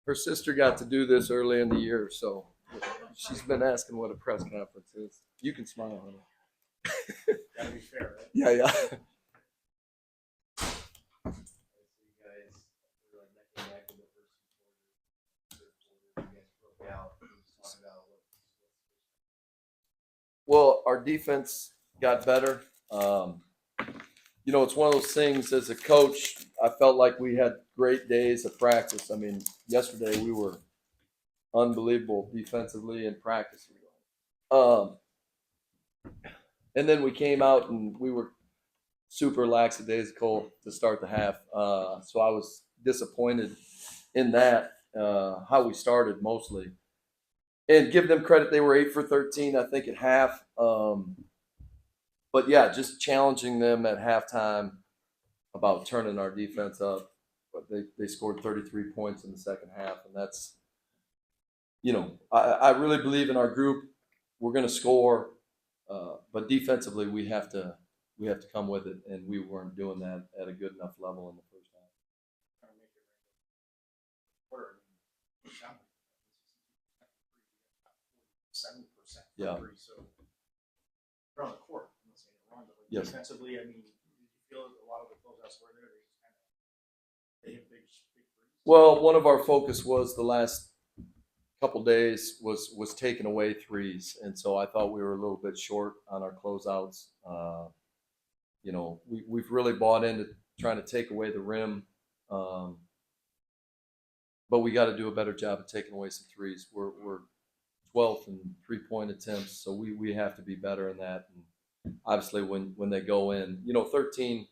Her sister got to do this early in the year, so she's been asking what a press conference is. You can smile, honey. Gotta be fair, right? Yeah, yeah. So you guys were like neck and neck in the first two quarters. Third quarter, you guys broke out. Can you just talk about what? Well, our defense got better. It's one of those things as a coach, I felt like we had great days of practice. I mean, yesterday we were unbelievable defensively in practice. Um, and then we came out and we were super lackadaisical to start the half. So I was disappointed in that, how we started mostly. And give them credit, they were 8 for 13, I think, at half. But yeah, just challenging them at halftime about turning our defense up. But they scored 33 points in the second half, and that's, I really believe in our group. We're going to score, but defensively we have to come with it, and we weren't doing that at a good enough level in the first half. Trying to make it quarter. 7% Yeah. free, so they're on the court. I'm not saying they're wrong, but like Yes. defensively, I mean, did you feel a lot of the closeouts were there? They hit big threes. Well, one of our focus was the last couple days was taking away threes, and so I thought we were a little bit short on our closeouts. We've really bought into trying to take away the rim, but we got to do a better job of taking away some threes. We're 12th in 3-point attempts, so we have to be better in that. And obviously, when they go in, 13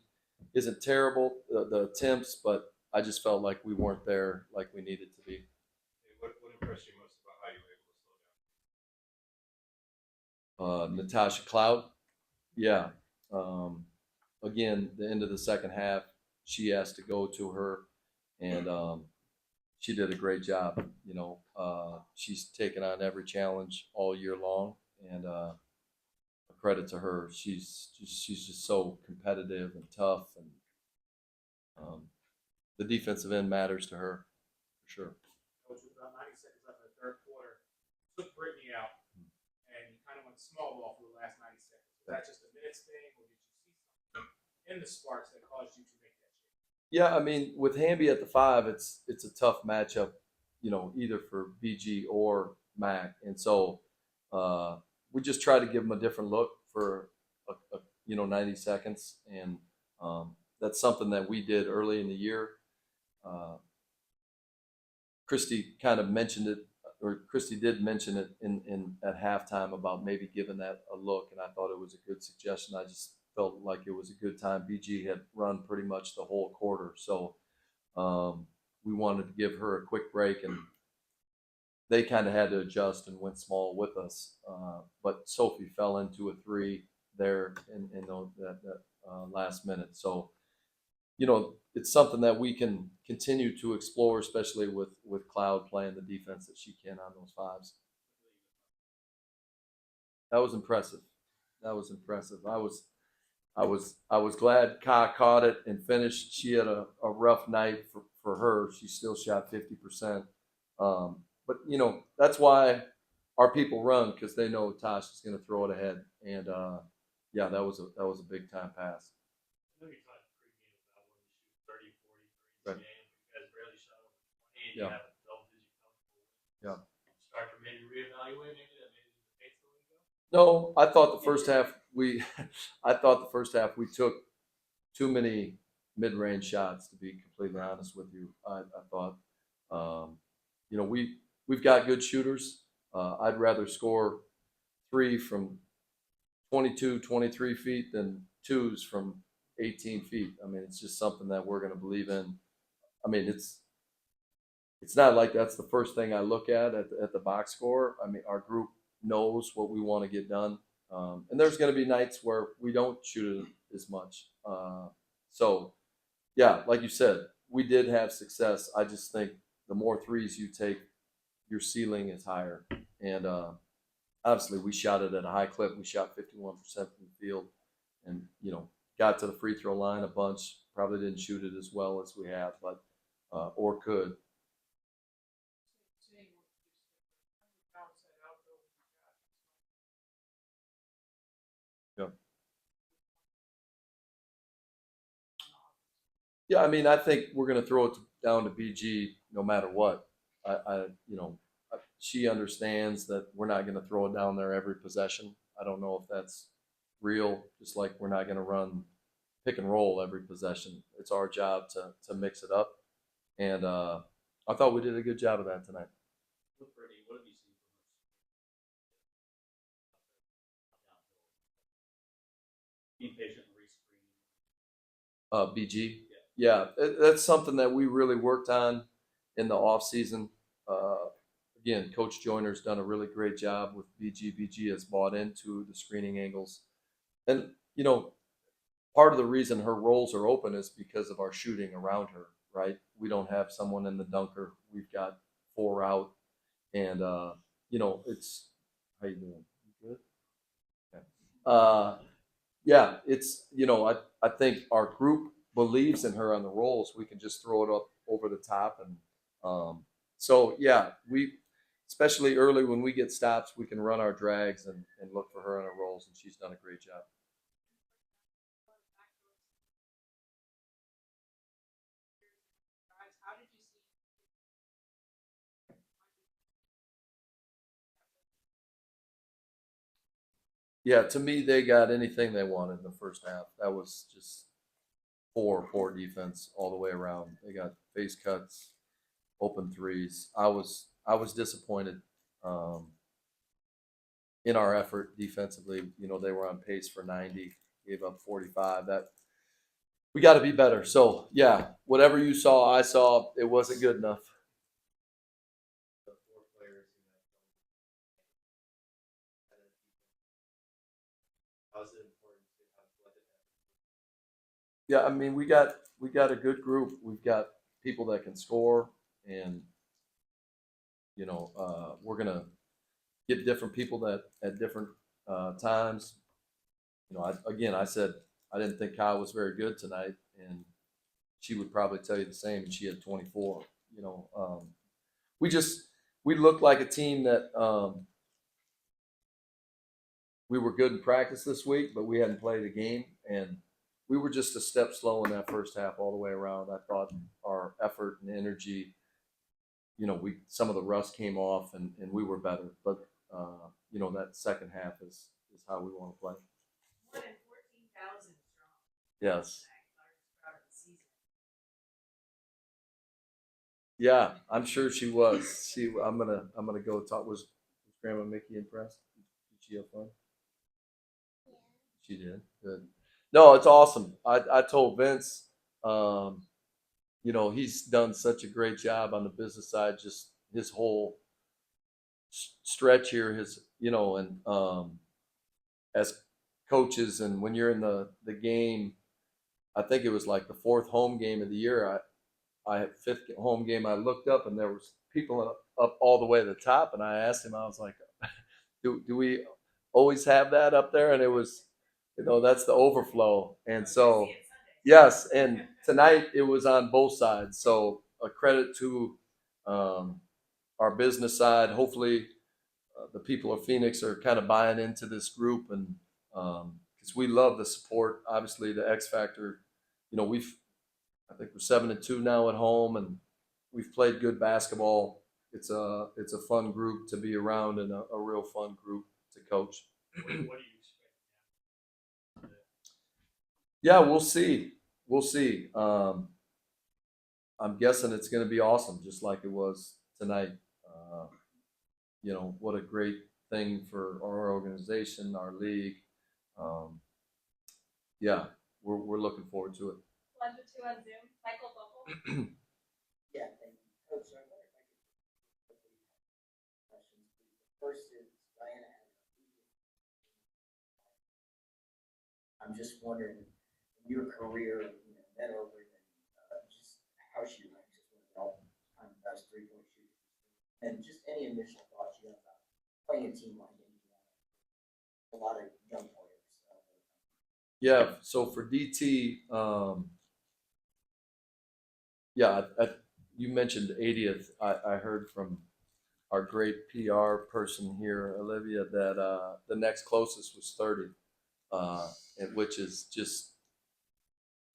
isn't terrible, the attempts, but I just felt like we weren't there like we needed to be. What impressed you most about how you were able to slow down? Natasha Cloud, yeah. Again, the end of the second half, she asked to go to her, and she did a great job. She's taken on every challenge all year long, and a credit to her. She's just so competitive and tough, and the defensive end matters to her for sure. Coach, with about 90 seconds left in the third quarter, took Brittany out, and you kind of went small ball for the last 90 seconds. Was that just a minutes thing, or did you see something in the Sparks that caused you to make that change? Yeah, I mean, with Hamby at the 5, it's a tough matchup, either for BG or Mac, and so we just try to give them a different look for 90 seconds, and that's something that we did early in the year. Christy kind of mentioned it, or Christy did mention it in at halftime about maybe giving that a look, and I thought it was a good suggestion. I just felt like it was a good time. BG had run pretty much the whole quarter, so we wanted to give her a quick break, and they kind of had to adjust and went small with us. But Sophie fell into a 3 there in that last minute, so it's something that we can continue to explore, especially with Cloud playing the defense that she can on those 5s. That was impressive. I was glad Ka caught it and finished. She had a rough night for her. She still shot 50%. But that's why our people run, because they know Tosh is going to throw it ahead. And yeah, that was a big time pass. I know you talked pregame about when you shoot 30, 40 threes Right. a game. You guys barely shot over 20, and Yeah. you have a double-digit comfortable win. Yeah. Start to maybe reevaluate maybe that maybe the pace the way you go. No, I thought the first half we took too many mid-range shots. To be completely honest with you, I thought, we've got good shooters. I'd rather score 3 from 22, 23 feet than 2s from 18 feet. I mean, it's just something that we're going to believe in. I mean, it's not like that's the first thing I look at the box score. I mean, our group knows what we want to get done. And there's going to be nights where we don't shoot it as much. So, yeah, like you said, we did have success. I just think the more threes you take, your ceiling is higher. And obviously, we shot it at a high clip. We shot 51% from the field, and got to the free throw line a bunch. Probably didn't shoot it as well as we have, but or could. Yeah, I mean, I think we're going to throw it down to BG no matter what. You know, she understands that we're not going to throw it down there every possession. I don't know if that's real. Just like we're not going to run pick and roll every possession. It's our job to mix it up, and I thought we did a good job of that tonight. With Brittany, what have you seen from her? Being patient and re-screening. BG, yeah, that's something that we really worked on in the off season. Again, Coach Joyner's done a really great job with BG. BG has bought into the screening angles, and you know, part of the reason her roles are open is because of our shooting around her. Right, we don't have someone in the dunker. We've got four out, and you know, it's how you doing? You good? Okay. Yeah, it's I think our group believes in her on the rolls. We can just throw it up over the top, and so yeah, we especially early when we get stops, we can run our drags and look for her on her rolls, and she's done a great job. How did you see? Yeah, to me, they got anything they wanted in the first half. That was just poor defense all the way around. They got face cuts, open threes. I was disappointed. Um, in our effort defensively. You know, they were on pace for 90, gave up 45. That we got to be better. So yeah, whatever you saw, I saw. It wasn't good enough. The four players who have how is it important to have collective effort? Yeah, I mean, we got a good group. We've got people that can score, and we're gonna get different people that at different times. I said I didn't think Kyle was very good tonight, and she would probably tell you the same. And she had 24. You know, we just we looked like a team that we were good in practice this week, but we hadn't played a game, and we were just a step slow in that first half all the way around. I thought our effort and energy, we some of the rust came off, and we were better. But that second half is how we want to play. More than 14,000 strong. Yes. Largest crowd of the season. Yeah, I'm sure she was. I'm gonna go talk. Was Grandma Mickey impressed? Did she have fun? She did. Good. No, it's awesome. I told Vince, um, he's done such a great job on the business side. Just his whole stretch here, and as coaches, and when you're in the game, I think it was like the fourth home game of the year. I had fifth home game. I looked up and there was people up all the way to the top, and I asked him. I was like, "Do we always have that up there?" And it was, that's the overflow. And so, yes, and tonight it was on both sides. So a credit to um, our business side. Hopefully, the people of Phoenix are kind of buying into this group, and because we love the support. Obviously, the X Factor. I think we're 7-2 now at home, and we've played good basketball. It's a fun group to be around, and a real fun group to coach. What do you expect now? Yeah, we'll see. We'll see. I'm guessing it's going to be awesome, just like it was tonight. Uh, what a great thing for our organization, our league. Um, yeah, we're looking forward to it. 1-2 on Zoom. Michael Buckle. Yeah, thank you. Coach, I wonder if I could quickly have questions, please. The first is Diana had I'm just wondering, in your career, met over just how she ranks as one of the all-time best three-point shooters, and just any initial thoughts you have about playing a team like Indiana. A lot of young players. Yeah. So for DT, yeah, you mentioned 80th. I heard from our great PR person here, Olivia, that the next closest was 30, which is just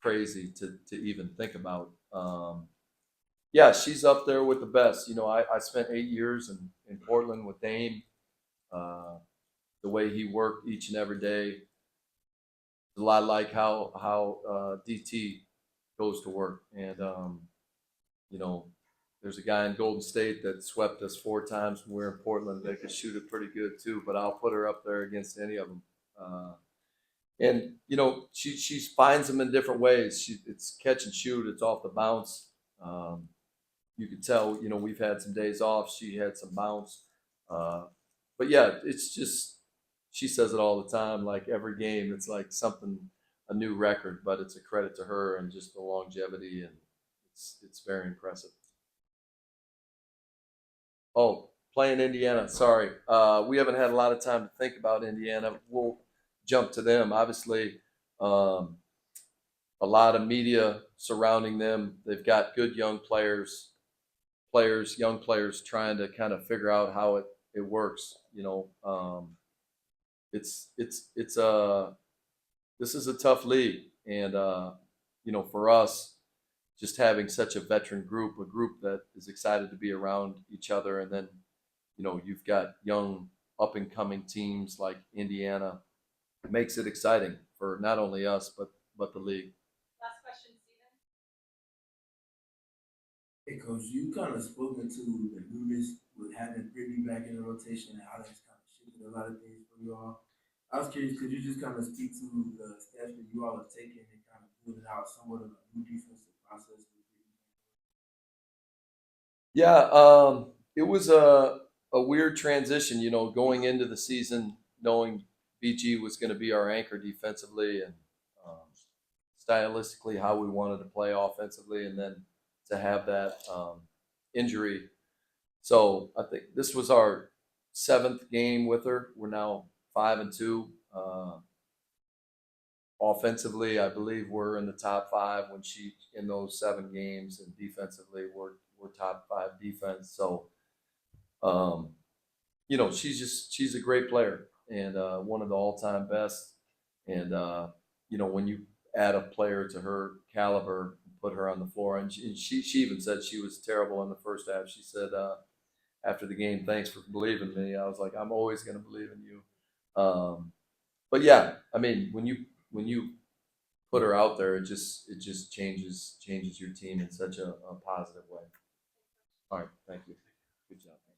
crazy to even think about. Yeah, she's up there with the best. You know, I spent 8 years in Portland with Dame. Uh, the way he worked each and every day, a lot like how DT goes to work. And you know, there's a guy in Golden State that swept us 4 times when we were in Portland. They could shoot it pretty good too, but I'll put her up there against any of them. And you know, she finds them in different ways. It's catch and shoot. It's off the bounce. Um, you could tell. You know, we've had some days off. She had some bounce. Uh, but yeah, it's just she says it all the time. Like every game, it's like something a new record. But it's a credit to her and just the longevity, and it's very impressive. Oh, playing Indiana. Sorry, we haven't had a lot of time to think about Indiana. We'll jump to them. Obviously, um, a lot of media surrounding them. They've got good young young players trying to kind of figure out how it works. You know, it's this is a tough league, and you know, for us, just having such a veteran group, a group that is excited to be around each other, and then you know, you've got young up and coming teams like Indiana. It makes it exciting for not only us but the league. Last question, Steven. Hey, Coach, you kind of spoken to the newness with having Brittany back in the rotation and how that's kind of shifted a lot of things for you all. I was curious, could you just kind of speak to the steps that you all have taken and kind of building out somewhat of a new defensive process with Brittany? Yeah, it was a weird transition, you know, going into the season knowing BG was going to be our anchor defensively and um, stylistically how we wanted to play offensively, and then to have that injury. So I think this was our 7th game with her. We're now 5-2. Offensively, I believe we're in the top 5 when she in those 7 games, and defensively, we're top 5 defense. So, you know, she's a great player and one of the all-time best. And you know, when you add a player to her caliber, put her on the floor, and she even said she was terrible in the first half. She said after the game, "Thanks for believing in me." I was like, "I'm always going to believe in you." But yeah, I mean, when you put her out there, it just changes your team in such a positive way. All right, thank you. Good job.